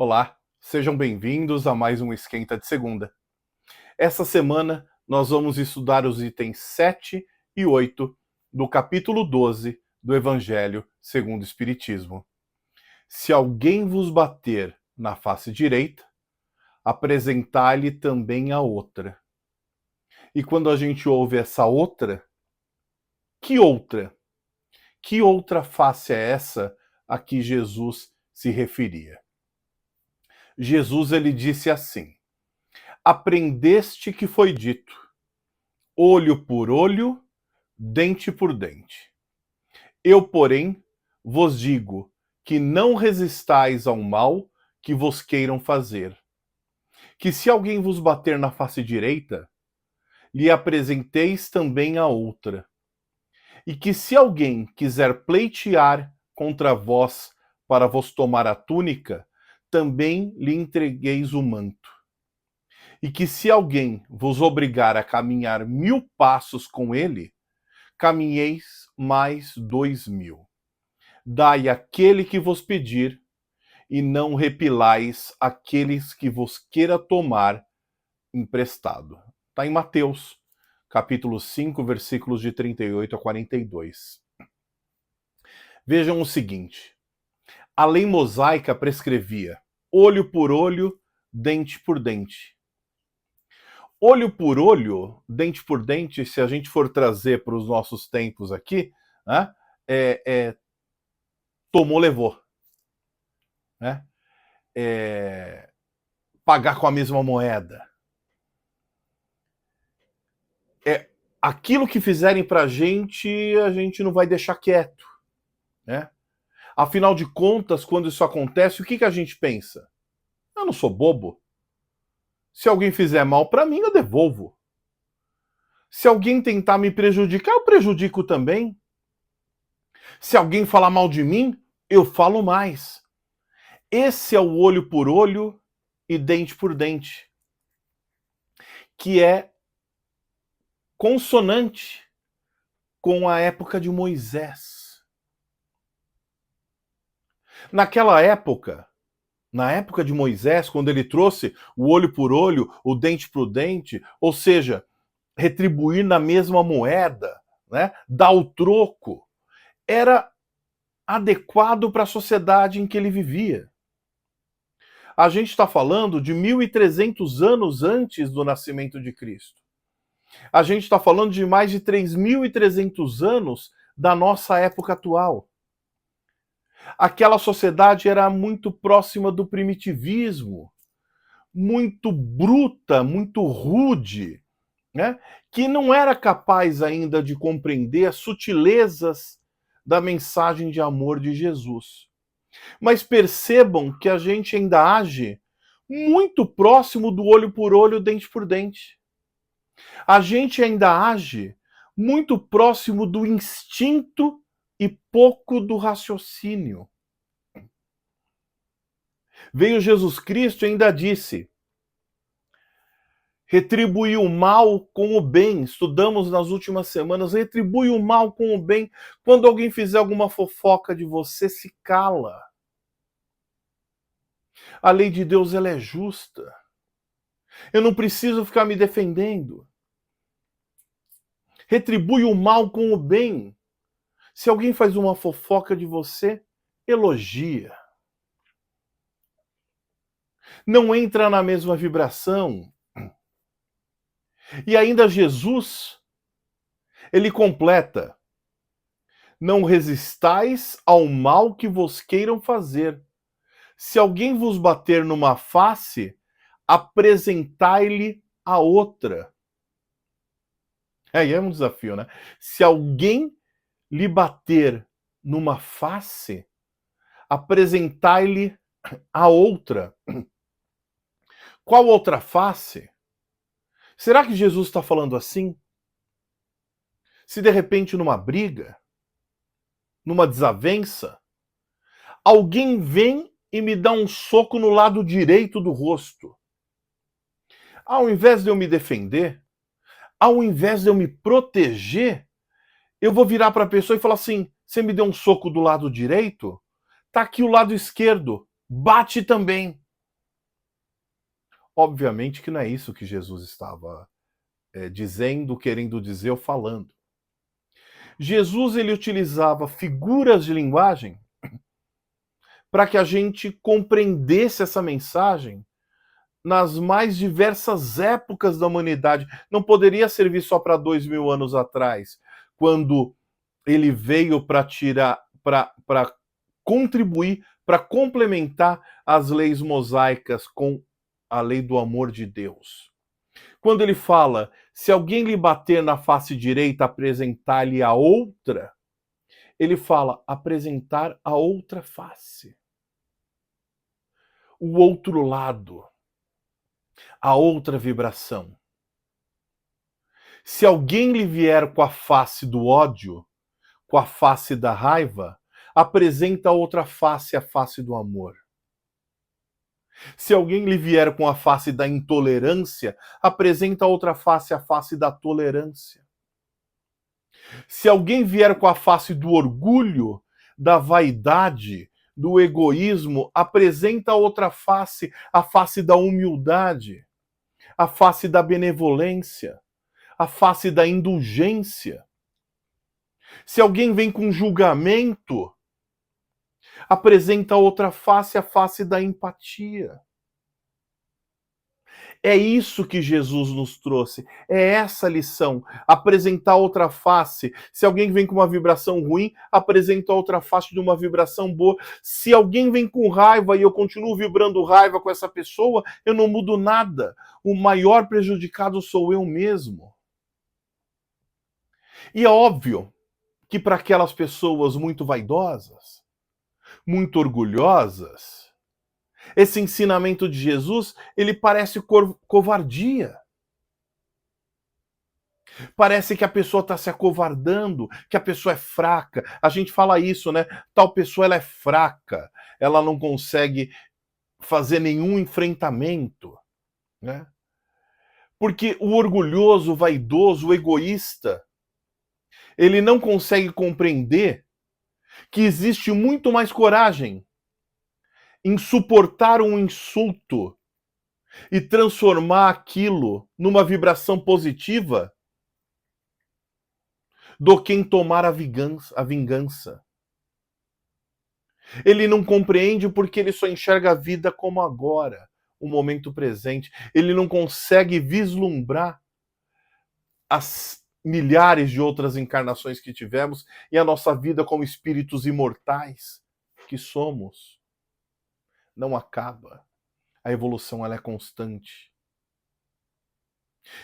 Olá, sejam bem-vindos a mais um Esquenta de Segunda. Essa semana nós vamos estudar os itens 7 e 8 do capítulo 12 do Evangelho segundo o Espiritismo. Se alguém vos bater na face direita, apresentai-lhe também a outra. E quando a gente ouve essa outra, que outra? Que outra face é essa a que Jesus se referia? Jesus ele disse assim: aprendeste que foi dito, olho por olho, dente por dente. Eu, porém, vos digo que não resistais ao mal que vos queiram fazer. Que se alguém vos bater na face direita, lhe apresenteis também a outra. E que se alguém quiser pleitear contra vós para vos tomar a túnica, também lhe entregueis o manto. E que se alguém vos obrigar a caminhar 1000 passos com ele, caminheis mais 2000. Dai aquele que vos pedir, e não repilais aqueles que vos queira tomar emprestado. Está em Mateus, capítulo 5, versículos de 38 a 42. Vejam o seguinte: a lei mosaica prescrevia olho por olho, dente por dente. Olho por olho, dente por dente, se a gente for trazer para os nossos tempos aqui, né, tomou, levou. Né? Pagar com a mesma moeda. Aquilo que fizerem para a gente não vai deixar quieto. Né? Afinal de contas, quando isso acontece, o que a gente pensa? Eu não sou bobo. Se alguém fizer mal para mim, eu devolvo. Se alguém tentar me prejudicar, eu prejudico também. Se alguém falar mal de mim, eu falo mais. Esse é o olho por olho e dente por dente, que é consonante com a época de Moisés. Naquela época, na época de Moisés, quando ele trouxe o olho por olho, o dente por dente, ou seja, retribuir na mesma moeda, né, dar o troco, era adequado para a sociedade em que ele vivia. A gente está falando de 1300 anos antes do nascimento de Cristo. A gente está falando de mais de 3.300 anos da nossa época atual. Aquela sociedade era muito próxima do primitivismo, muito bruta, muito rude, né? Que não era capaz ainda de compreender as sutilezas da mensagem de amor de Jesus. Mas percebam que a gente ainda age muito próximo do olho por olho, dente por dente. A gente ainda age muito próximo do instinto e pouco do raciocínio. Veio Jesus Cristo e ainda disse: retribui o mal com o bem. Estudamos nas últimas semanas, retribui o mal com o bem. Quando alguém fizer alguma fofoca de você, se cala. A lei de Deus, ela é justa. Eu não preciso ficar me defendendo. Retribui o mal com o bem. Se alguém faz uma fofoca de você, elogia. Não entra na mesma vibração. E ainda Jesus, ele completa: não resistais ao mal que vos queiram fazer. Se alguém vos bater numa face, apresentai-lhe a outra. Aí é um desafio, né? Se alguém lhe bater numa face, apresentai-lhe a outra. Qual outra face? Será que Jesus está falando assim? Se de repente numa briga, numa desavença, alguém vem e me dá um soco no lado direito do rosto, ao invés de eu me defender, ao invés de eu me proteger, eu vou virar para a pessoa e falar assim: você me deu um soco do lado direito? Tá aqui o lado esquerdo, bate também. Obviamente que não é isso que Jesus estava dizendo, querendo dizer ou falando. Jesus ele utilizava figuras de linguagem para que a gente compreendesse essa mensagem nas mais diversas épocas da humanidade. Não poderia servir só para 2000 anos atrás, quando ele veio para tirar, para contribuir, para complementar as leis mosaicas com a lei do amor de Deus. Quando ele fala, se alguém lhe bater na face direita, apresentar-lhe a outra, ele fala, apresentar a outra face. O outro lado. A outra vibração. Se alguém lhe vier com a face do ódio, com a face da raiva, apresenta a outra face, a face do amor. Se alguém lhe vier com a face da intolerância, apresenta a outra face, a face da tolerância. Se alguém vier com a face do orgulho, da vaidade, do egoísmo, apresenta a outra face, a face da humildade, a face da benevolência, a face da indulgência. Se alguém vem com julgamento, apresenta a outra face, a face da empatia. É isso que Jesus nos trouxe, é essa lição, apresentar outra face. Se alguém vem com uma vibração ruim, apresenta outra face de uma vibração boa. Se alguém vem com raiva e eu continuo vibrando raiva com essa pessoa, eu não mudo nada. O maior prejudicado sou eu mesmo. E é óbvio que para aquelas pessoas muito vaidosas, muito orgulhosas, esse ensinamento de Jesus, ele parece covardia. Parece que a pessoa está se acovardando, que a pessoa é fraca. A gente fala isso, né? Tal pessoa ela é fraca, ela não consegue fazer nenhum enfrentamento, né? Porque o orgulhoso, o vaidoso, o egoísta, ele não consegue compreender que existe muito mais coragem em suportar um insulto e transformar aquilo numa vibração positiva do que em tomar a vingança. Ele não compreende porque ele só enxerga a vida como agora, o momento presente. Ele não consegue vislumbrar as milhares de outras encarnações que tivemos e a nossa vida como espíritos imortais que somos. Não acaba. A evolução ela é constante.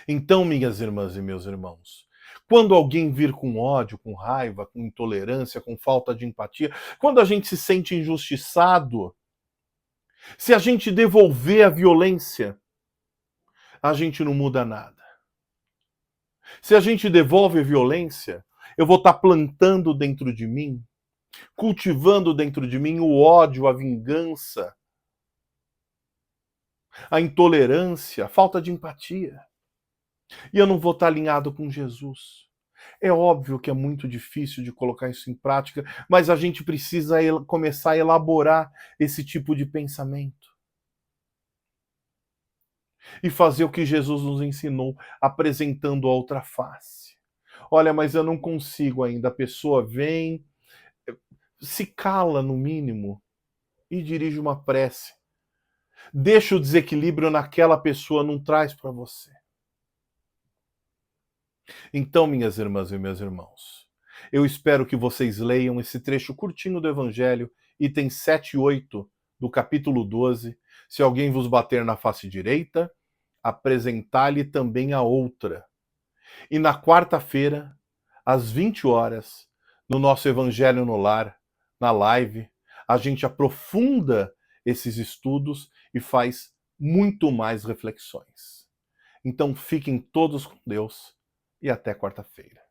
Então, minhas irmãs e meus irmãos, quando alguém vir com ódio, com raiva, com intolerância, com falta de empatia, quando a gente se sente injustiçado, se a gente devolver a violência, a gente não muda nada. Se a gente devolve a violência, eu vou estar plantando dentro de mim, cultivando dentro de mim o ódio, a vingança, a intolerância, a falta de empatia. E eu não vou estar alinhado com Jesus. É óbvio que é muito difícil de colocar isso em prática, mas a gente precisa começar a elaborar esse tipo de pensamento. E fazer o que Jesus nos ensinou, apresentando a outra face. Olha, mas eu não consigo ainda. A pessoa vem, se cala no mínimo e dirige uma prece. Deixa o desequilíbrio naquela pessoa, não traz para você. Então, minhas irmãs e meus irmãos, eu espero que vocês leiam esse trecho curtinho do Evangelho, itens 7 e 8 do capítulo 12. Se alguém vos bater na face direita, apresentar-lhe também a outra. E na quarta-feira, às 20 horas, no nosso Evangelho no Lar, na live, a gente aprofunda esses estudos e faz muito mais reflexões. Então fiquem todos com Deus e até quarta-feira.